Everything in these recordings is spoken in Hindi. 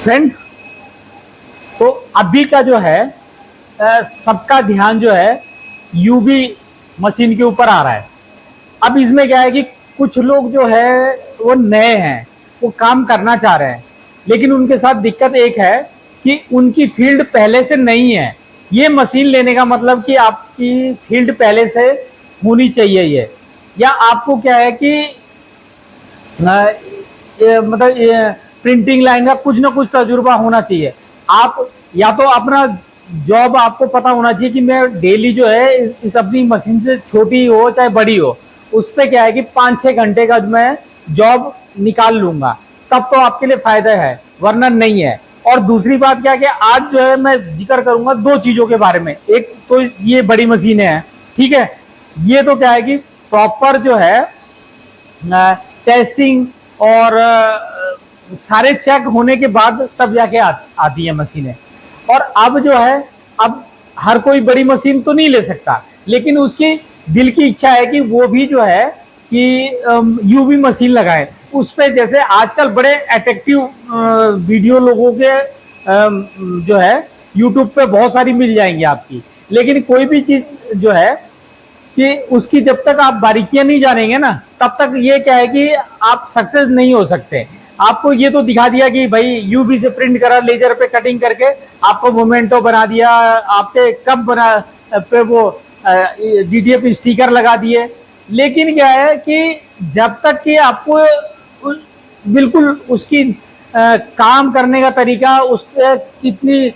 फ्रेंड, तो अभी का जो है सबका ध्यान जो है यूवी मशीन के ऊपर आ रहा है। अब इसमें क्या है कि कुछ लोग जो है वो नए हैं, वो काम करना चाह रहे हैं, लेकिन उनके साथ दिक्कत एक है कि उनकी फील्ड पहले से नहीं है। ये मशीन लेने का मतलब कि आपकी फील्ड पहले से होनी चाहिए ये, या आपको क्या है कि मतलब प्रिंटिंग लाइन का कुछ ना कुछ तजुर्बा होना चाहिए। आप या तो अपना जॉब आपको पता होना चाहिए कि मैं डेली जो है इस अपनी मशीन से छोटी हो चाहे बड़ी हो, उस पर क्या है कि 5-6 घंटे का मैं जॉब निकाल लूंगा, तब तो आपके लिए फायदा है, वरना नहीं है। और दूसरी बात क्या है कि आज जो है मैं जिक्र करूंगा दो चीजों के बारे में। एक तो ये बड़ी मशीनें हैं, ठीक है, ये तो क्या है कि प्रॉपर जो है टेस्टिंग और सारे चेक होने के बाद तब जाके आती है मशीनें। और अब जो है, अब हर कोई बड़ी मशीन तो नहीं ले सकता, लेकिन उसकी दिल की इच्छा है कि वो भी जो है कि यूवी मशीन लगाए। उस पे जैसे आजकल बड़े अट्रैक्टिव वीडियो लोगों के जो है यूट्यूब पे बहुत सारी मिल जाएंगी आपकी, लेकिन कोई भी चीज जो है कि उसकी जब तक आप बारीकियां नहीं जानेंगे ना, तब तक ये क्या है कि आप सक्सेस नहीं हो सकते। आपको ये तो दिखा दिया कि भाई यूवी से प्रिंट करा, लेजर पे कटिंग करके आपको मोमेंटो बना दिया, आपके कप बना पे वो जीडीएफ स्टिकर लगा दिए, लेकिन क्या है कि जब तक कि आपको बिल्कुल उसकी काम करने का तरीका, उस कितनी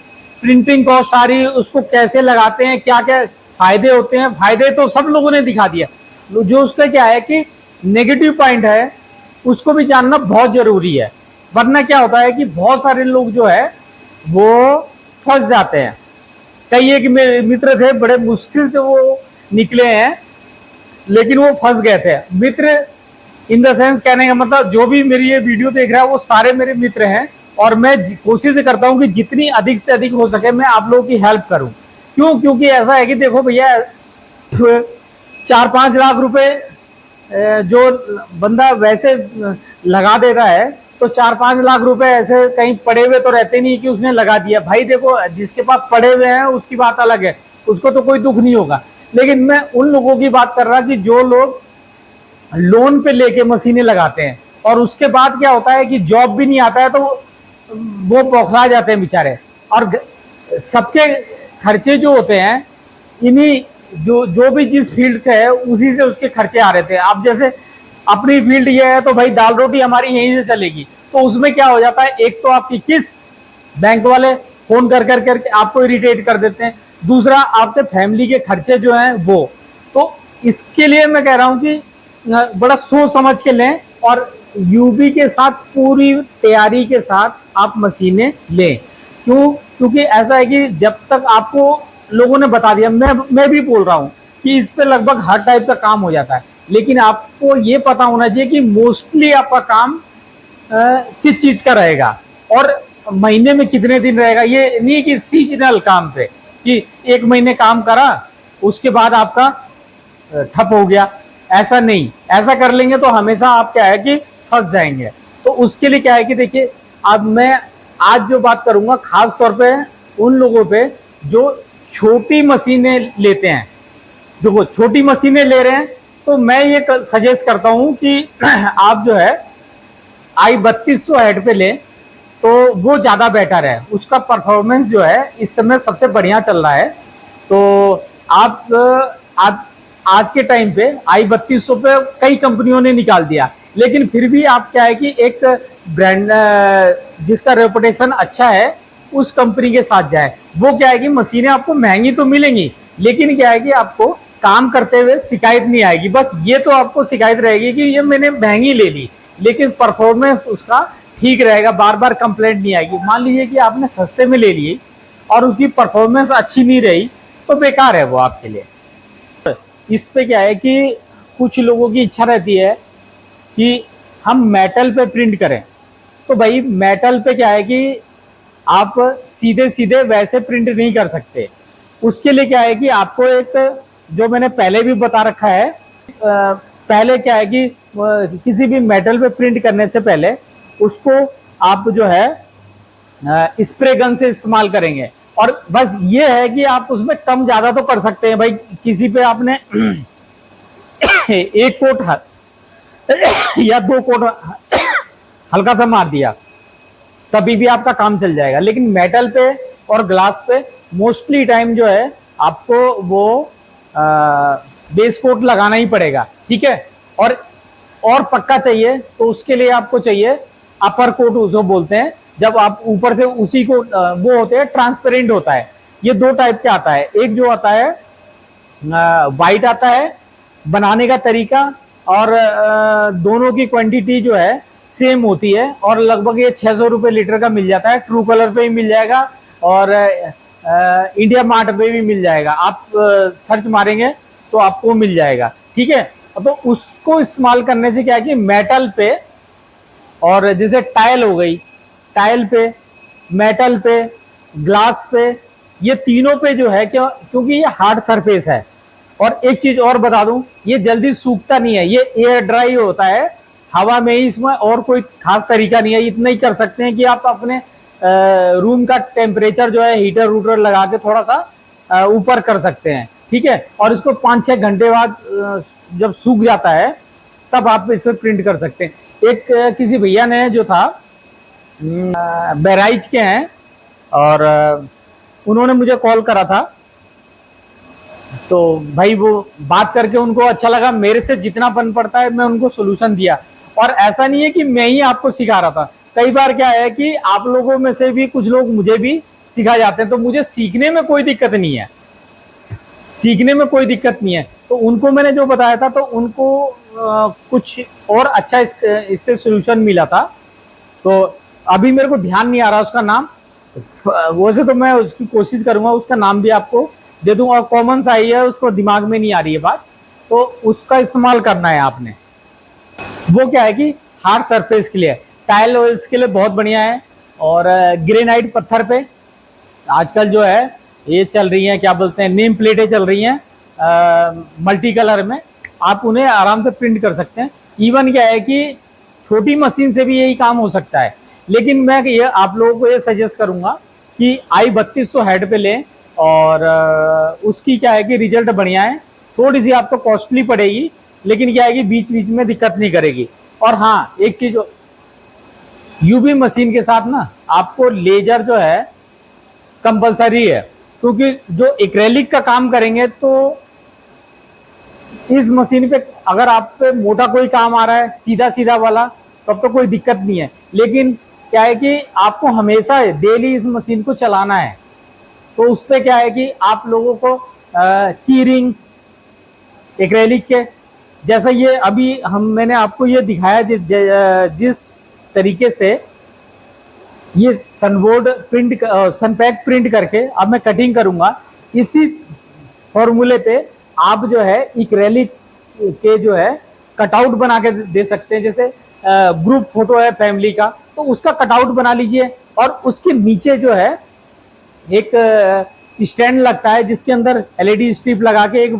प्रिंटिंग कॉस्ट आ रही है, उसको कैसे लगाते हैं, क्या क्या फायदे होते हैं, फायदे तो सब लोगों ने दिखा दिया। जो उसका क्या है कि नेगेटिव पॉइंट है, उसको भी जानना बहुत जरूरी है, वरना क्या होता है कि बहुत सारे लोग जो है वो फंस जाते हैं। कई एक मित्र थे, बड़े मुश्किल से वो निकले हैं, लेकिन वो फंस गए थे। मित्र इन द सेंस, कहने का मतलब जो भी मेरी ये वीडियो देख रहा है वो सारे मेरे मित्र हैं, और मैं कोशिश करता हूं कि जितनी अधिक से अधिक हो सके मैं आप लोगों की हेल्प करूं। क्यों? क्योंकि ऐसा है कि देखो भैया, 4-5 लाख रुपए जो बंदा वैसे लगा देता है, तो 4-5 लाख रुपए ऐसे कहीं पड़े हुए तो रहते नहीं कि उसने लगा दिया। भाई देखो, जिसके पास पड़े हुए हैं उसकी बात अलग है, उसको तो कोई दुख नहीं होगा, लेकिन मैं उन लोगों की बात कर रहा कि जो लोग लोन पे लेके मशीनें लगाते हैं, और उसके बाद क्या होता है कि जॉब भी नहीं आता है, तो वो बौखला जाते हैं बेचारे। और सबके खर्चे जो होते हैं, इन्हीं जो भी जिस फील्ड से है उसी से उसके खर्चे आ रहे थे। अब जैसे अपनी फील्ड ये है तो भाई दाल रोटी हमारी यहीं से चलेगी, तो उसमें क्या हो जाता है, एक तो आपकी किस्त, बैंक वाले फोन कर करके आपको इरिटेट कर देते हैं, दूसरा आपके फैमिली के खर्चे जो हैं वो। तो इसके लिए मैं कह रहा हूं कि बड़ा सोच समझ के लें, और यूबी के साथ पूरी तैयारी के साथ आप मशीनें लें। क्यों? क्योंकि ऐसा है कि जब तक आपको लोगों ने बता दिया, मैं भी बोल रहा हूं कि इस पे लगभग हर टाइप का काम हो जाता है, लेकिन आपको ये पता होना चाहिए कि मोस्टली आपका काम किस चीज का रहेगा और महीने में कितने दिन रहेगा। ये नहीं कि सीजनल काम पे कि 1 महीने काम करा उसके बाद आपका ठप हो गया, ऐसा नहीं। ऐसा कर लेंगे तो हमेशा आप क्या है कि फंस जाएंगे। तो उसके लिए क्या है कि देखिए, अब मैं आज जो बात करूंगा खास तौर पे उन लोगों पे जो छोटी मशीनें लेते हैं। देखो, छोटी मशीनें ले रहे हैं तो मैं ये सजेस्ट करता हूं कि आप जो है i3200 हेड पे लें, तो वो ज्यादा बेटर है। उसका परफॉर्मेंस जो है इस समय सबसे बढ़िया चल रहा है। तो आप आज के टाइम पे i3200 पे कई कंपनियों ने निकाल दिया, लेकिन फिर भी आप क्या है कि एक ब्रांड जिसका रेपुटेशन अच्छा है उस कंपनी के साथ जाए। वो क्या है कि मशीनें आपको महंगी तो मिलेंगी, लेकिन क्या है कि आपको काम करते हुए शिकायत नहीं आएगी। बस ये तो आपको शिकायत रहेगी कि ये मैंने महंगी ले ली, लेकिन परफॉर्मेंस उसका ठीक रहेगा, बार बार कंप्लेंट नहीं आएगी। मान लीजिए कि आपने सस्ते में ले लिए और उसकी परफॉर्मेंस अच्छी नहीं रही, तो बेकार है वो आपके लिए। इस पे क्या है कि कुछ लोगों की इच्छा रहती है कि हम मेटल पे प्रिंट करें, तो भाई मेटल पे क्या है कि आप सीधे सीधे वैसे प्रिंट नहीं कर सकते। उसके लिए क्या है कि आपको एक, जो मैंने पहले भी बता रखा है, पहले क्या है कि किसी भी मेटल पे प्रिंट करने से पहले उसको आप जो है स्प्रे गन से इस्तेमाल करेंगे। और बस ये है कि आप उसमें कम ज्यादा तो कर सकते हैं भाई, किसी पे आपने एक कोट या दो कोट हल्का सा मार दिया तभी भी आपका काम चल जाएगा, लेकिन मेटल पे और ग्लास पे मोस्टली टाइम जो है आपको वो बेस कोट लगाना ही पड़ेगा, ठीक है। और पक्का चाहिए तो उसके लिए आपको चाहिए अपर कोट, उसको बोलते हैं जब आप ऊपर से उसी को वो होते हैं ट्रांसपेरेंट होता है। ये दो टाइप के आता है, एक जो आता है वाइट आता है, बनाने का तरीका और दोनों की क्वांटिटी जो है सेम होती है और लगभग ये 600 रुपये लीटर का मिल जाता है। ट्रू कलर पे भी मिल जाएगा और इंडिया मार्ट पे भी मिल जाएगा, आप सर्च मारेंगे तो आपको मिल जाएगा, ठीक है। तो उसको इस्तेमाल करने से क्या है कि मेटल पे और जैसे टाइल हो गई, टाइल पे, मेटल पे, ग्लास पे, ये तीनों पे जो है क्योंकि ये हार्ड सरफेस है। और एक चीज और बता दूं, ये जल्दी सूखता नहीं है, ये एयर ड्राई होता है हवा में ही, इसमें और कोई खास तरीका नहीं है। इतना ही कर सकते हैं कि आप अपने रूम का टेम्परेचर जो है हीटर वूटर लगा के थोड़ा सा ऊपर कर सकते हैं, ठीक है। और इसको 5-6 घंटे बाद जब सूख जाता है तब आप इसमें प्रिंट कर सकते हैं। एक किसी भैया ने जो था बहराइच के हैं और उन्होंने मुझे कॉल करा था, तो भाई वो बात करके उनको अच्छा लगा, मेरे से जितना बन पड़ता है मैं उनको सोल्यूशन दिया। और ऐसा नहीं है कि मैं ही आपको सिखा रहा था, कई बार क्या है कि आप लोगों में से भी कुछ लोग मुझे भी सिखा जाते हैं, तो मुझे सीखने में कोई दिक्कत नहीं है, सीखने में कोई दिक्कत नहीं है। तो उनको मैंने जो बताया था तो उनको कुछ और अच्छा इससे सोल्यूशन मिला था। तो अभी मेरे को ध्यान नहीं आ रहा उसका नाम, वैसे तो मैं उसकी कोशिश करूंगा उसका नाम भी आपको दे दूंगा, कॉमन सा ही है, उसको दिमाग में नहीं आ रही है बात, तो उसका इस्तेमाल करना है आपने। वो क्या है कि हार्ड सरफेस के लिए, टाइल ऑयल्स के लिए बहुत बढ़िया है। और ग्रेनाइट पत्थर पे आजकल जो है ये चल रही है, क्या बोलते हैं, नेम प्लेटें चल रही हैं मल्टी कलर में, आप उन्हें आराम से प्रिंट कर सकते हैं। इवन क्या है कि छोटी मशीन से भी यही काम हो सकता है, लेकिन मैं ये आप लोगों को ये सजेस्ट करूंगा कि i3200 हेड पे लें और उसकी क्या है कि रिजल्ट बढ़िया है। थोड़ी सी आपको कॉस्टली पड़ेगी, लेकिन क्या है कि बीच बीच में दिक्कत नहीं करेगी। और हाँ, एक चीज, यूवी मशीन के साथ ना आपको लेजर जो है कंपलसरी है, क्योंकि जो एक्रेलिक का काम करेंगे तो इस मशीन पे अगर आप पे मोटा कोई काम आ रहा है सीधा सीधा वाला तब तो कोई दिक्कत नहीं है, लेकिन क्या है कि आपको हमेशा डेली इस मशीन को चलाना है, तो उस पर क्या है कि आप लोगों को की रिंग एक्रेलिक के जैसा ये अभी मैंने आपको ये दिखाया जिस तरीके से ये सनबोर्ड प्रिंट सनपैक प्रिंट करके अब मैं कटिंग करूंगा, इसी फॉर्मूले पे आप जो है एक्रेलिक के जो है कटआउट बना के दे सकते हैं। जैसे ग्रुप फोटो है फैमिली का, तो उसका कटआउट बना लीजिए और उसके नीचे जो है एक स्टैंड लगता है जिसके अंदर एलईडी स्ट्रिप लगा के एक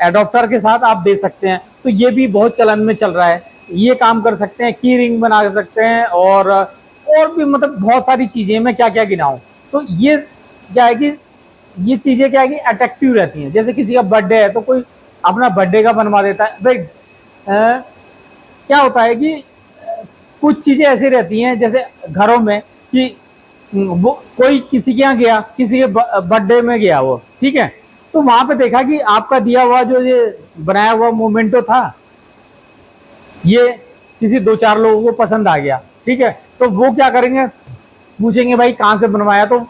एडोप्टर के साथ आप दे सकते हैं। तो ये भी बहुत चलन में चल रहा है, ये काम कर सकते हैं, की रिंग बना सकते हैं और भी मतलब बहुत सारी चीजें, मैं क्या क्या गिनाऊं। तो ये क्या है कि ये चीजें क्या है कि अट्रैक्टिव रहती हैं। जैसे किसी का बर्थडे है तो कोई अपना बर्थडे का बनवा देता है भाई। क्या होता है कि कुछ चीजें ऐसी रहती हैं जैसे घरों में कि वो कोई किसी के यहाँ गया, किसी के बर्थडे में गया वो, ठीक है, तो वहां पे देखा कि आपका दिया हुआ जो ये बनाया हुआ मोमेंटो था ये किसी 2-4 लोगों को पसंद आ गया, ठीक है, तो वो क्या करेंगे, पूछेंगे भाई कहाँ से बनवाया। तो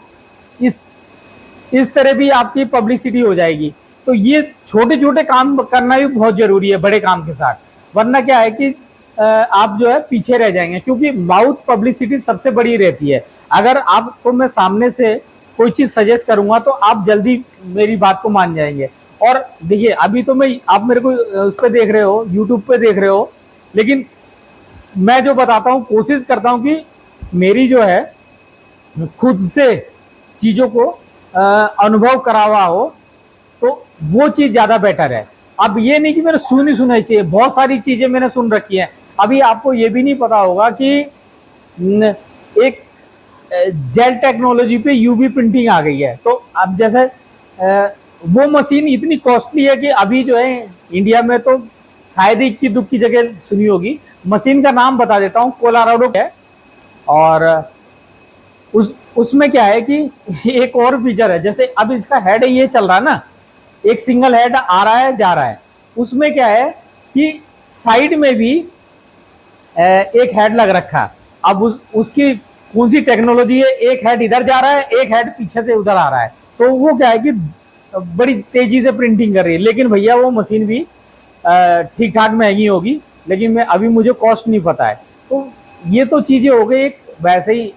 इस तरह भी आपकी पब्लिसिटी हो जाएगी। तो ये छोटे छोटे काम करना भी बहुत जरूरी है बड़े काम के साथ, वरना क्या है कि आप जो है पीछे रह जाएंगे, क्योंकि माउथ पब्लिसिटी सबसे बड़ी रहती है। अगर आपको मैं सामने से कोई चीज सजेस्ट करूंगा तो आप जल्दी मेरी बात को मान जाएंगे। और देखिए अभी तो आप मेरे को उस पर देख रहे हो, यूट्यूब पे देख रहे हो, लेकिन मैं जो बताता हूँ कोशिश करता हूँ कि मेरी जो है खुद से चीजों को अनुभव करा हुआ हो, तो वो चीज ज्यादा बेटर है। अब ये नहीं कि मैंने सुनी सुनाई चाहिए, बहुत सारी चीजें मैंने सुन रखी हैं। अभी आपको ये भी नहीं पता होगा कि एक जेल टेक्नोलॉजी पे यूवी प्रिंटिंग आ गई है। तो अब जैसे वो मशीन इतनी कॉस्टली है कि अभी जो है इंडिया में तो शायद ही इक्की दुक्की जगह सुनी होगी। मशीन का नाम बता देता हूँ, कोलोराडो है। और उसमें क्या है कि एक और फीचर है, जैसे अब इसका हेड ये चल रहा है ना, एक सिंगल हेड आ रहा है जा रहा है। उसमें क्या है कि साइड में भी एक हेड लग रखा है। अब उसकी कौन सी टेक्नोलॉजी है, एक हेड इधर जा रहा है, एक हेड पीछे से उधर आ रहा है। तो वो क्या है कि बड़ी तेजी से प्रिंटिंग कर रही है। लेकिन भैया वो मशीन भी ठीक ठाक महंगी होगी, लेकिन मैं अभी मुझे कॉस्ट नहीं पता है। तो ये तो चीजें हो गई एक वैसे ही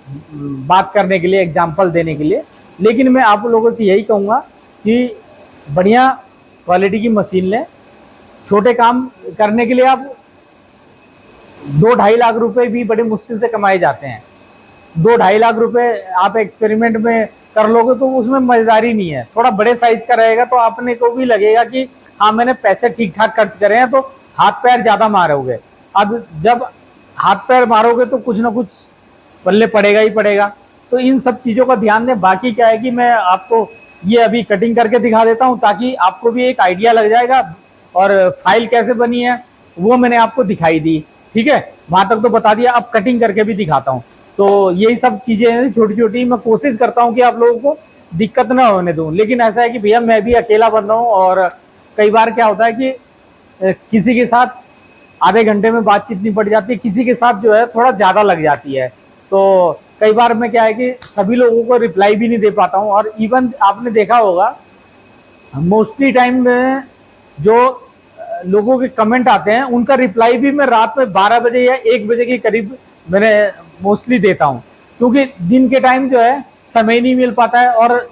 बात करने के लिए, एग्जाम्पल देने के लिए। लेकिन मैं आप लोगों से यही कहूँगा कि बढ़िया क्वालिटी की मशीन लें। छोटे काम करने के लिए आप 2-2.5 लाख रुपए भी बड़े मुश्किल से कमाए जाते हैं। 2-2.5 लाख रुपए आप एक्सपेरिमेंट में कर लोगे तो उसमें मजेदारी नहीं है। थोड़ा बड़े साइज का रहेगा तो अपने को भी लगेगा कि हाँ मैंने पैसे ठीक ठाक खर्च करे हैं, तो हाथ पैर ज्यादा मारोगे। अब जब हाथ पैर मारोगे तो कुछ ना कुछ पल्ले पड़ेगा ही पड़ेगा। तो इन सब चीजों का ध्यान दें। बाकी क्या है कि मैं आपको ये अभी कटिंग करके दिखा देता हूँ ताकि आपको भी एक आइडिया लग जाएगा। और फाइल कैसे बनी है वो मैंने आपको दिखाई दी, ठीक है, वहां तक तो बता दिया। अब कटिंग करके भी दिखाता हूँ। तो यही सब चीजें हैं छोटी छोटी। मैं कोशिश करता हूँ कि आप लोगों को दिक्कत ना होने दूं। लेकिन ऐसा है कि भैया मैं भी अकेला बंदा हूँ और कई बार क्या होता है कि किसी के साथ आधे घंटे में बातचीत नहीं पड़ जाती, किसी के साथ जो है थोड़ा ज्यादा लग जाती है। तो कई बार मैं क्या है कि सभी लोगों को रिप्लाई भी नहीं दे पाता हूँ। और इवन आपने देखा होगा मोस्टली टाइम में जो लोगों के कमेंट आते हैं उनका रिप्लाई भी मैं रात में 12 बजे या 1 बजे के करीब मैंने मोस्टली देता हूँ, क्योंकि दिन के टाइम जो है समय नहीं मिल पाता है। और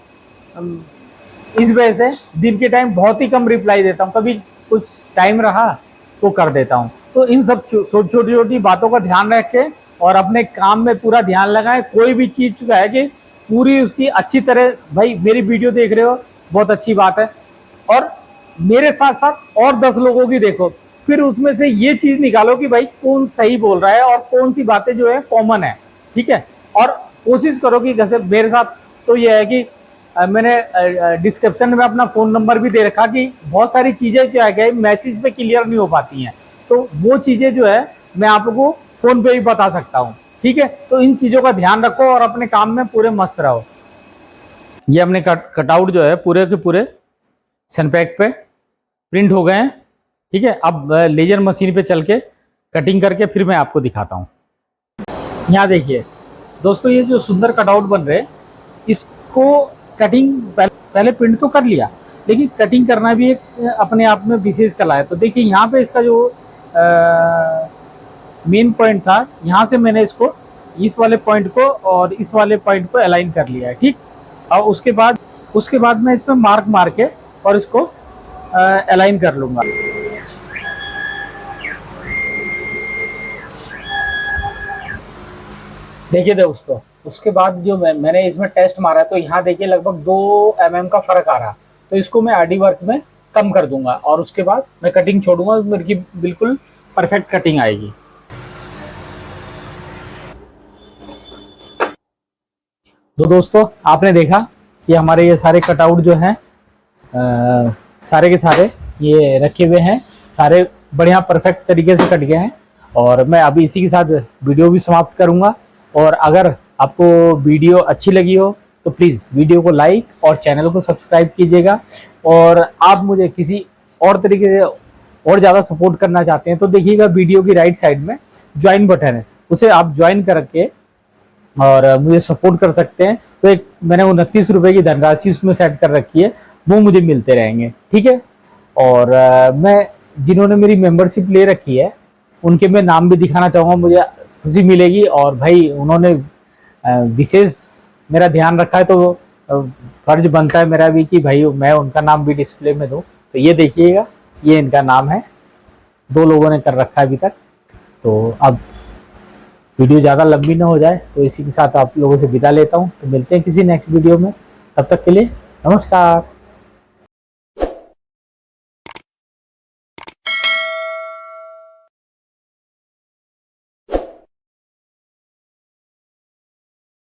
इस वजह से दिन के टाइम बहुत ही कम रिप्लाई देता हूँ। कभी कुछ टाइम रहा तो कर देता हूँ। तो इन सब छोटी छोटी बातों का ध्यान रखें और अपने काम में पूरा ध्यान लगाएं। कोई भी चीज चुका है कि पूरी उसकी अच्छी तरह, भाई मेरी वीडियो देख रहे हो बहुत अच्छी बात है, और मेरे साथ साथ और 10 लोगों की देखो, फिर उसमें से ये चीज निकालो कि भाई कौन सही बोल रहा है और कौन सी बातें जो है कॉमन है, ठीक है। और कोशिश करो कि जैसे मेरे साथ तो ये है कि मैंने डिस्क्रिप्शन में अपना फोन नंबर भी दे रखा कि बहुत सारी चीजें जो है मैसेज पे क्लियर नहीं हो पाती हैं, तो वो चीजें जो है मैं आपको फोन पे भी बता सकता हूँ, ठीक है। तो इन चीजों का ध्यान रखो और अपने काम में पूरे मस्त रहो। ये अपने कटआउट जो है पूरे के पूरे सनपैक पे प्रिंट हो गए हैं, ठीक है। अब लेजर मशीन पे चल के कटिंग करके फिर मैं आपको दिखाता हूँ। यहाँ देखिए दोस्तों, ये जो सुंदर कटआउट बन रहे हैं, इसको कटिंग पहले प्रिंट तो कर लिया, लेकिन कटिंग करना भी एक अपने आप में विशेष कला है। तो देखिए यहाँ पे इसका जो मेन पॉइंट था, यहाँ से मैंने इसको इस वाले पॉइंट को और इस वाले पॉइंट को अलाइन कर लिया है, ठीक। और उसके बाद मैं इसमें मार्क मार के और इसको अलाइन कर लूंगा। देखिए दोस्तों, उसके बाद जो मैंने इसमें टेस्ट मारा, तो यहाँ देखिए लगभग 2 mm का फर्क आ रहा। तो इसको मैं आरडी वर्क में कम कर दूंगा और उसके बाद मैं कटिंग छोड़ूंगा, मेरी बिल्कुल परफेक्ट कटिंग आएगी। तो दोस्तों आपने देखा कि हमारे ये सारे कटआउट जो हैं सारे के सारे ये रखे हुए हैं, सारे बढ़िया परफेक्ट तरीके से कट गए हैं। और मैं अभी इसी के साथ वीडियो भी समाप्त करूंगा। और अगर आपको वीडियो अच्छी लगी हो तो प्लीज़ वीडियो को लाइक और चैनल को सब्सक्राइब कीजिएगा। और आप मुझे किसी और तरीके से और ज़्यादा सपोर्ट करना चाहते हैं तो देखिएगा वीडियो की राइट साइड में ज्वाइन बटन है, उसे आप ज्वाइन करके और मुझे सपोर्ट कर सकते हैं। तो एक मैंने 29 रुपये की धनराशि उसमें सेट कर रखी है, वो मुझे मिलते रहेंगे, ठीक है। और मैं जिन्होंने मेरी मेंबरशिप ले रखी है उनके मैं नाम भी दिखाना चाहूँगा, मुझे खुशी मिलेगी। और भाई उन्होंने विशेष मेरा ध्यान रखा है, तो फर्ज बनता है मेरा भी कि भाई मैं उनका नाम भी डिस्प्ले में दूँ। तो ये देखिएगा, ये इनका नाम है, 2 लोगों ने कर रखा है अभी तक। तो अब वीडियो ज़्यादा लंबी ना हो जाए तो इसी के साथ आप लोगों से विदा लेता हूँ। तो मिलते हैं किसी नेक्स्ट वीडियो में, तब तक के लिए नमस्कार।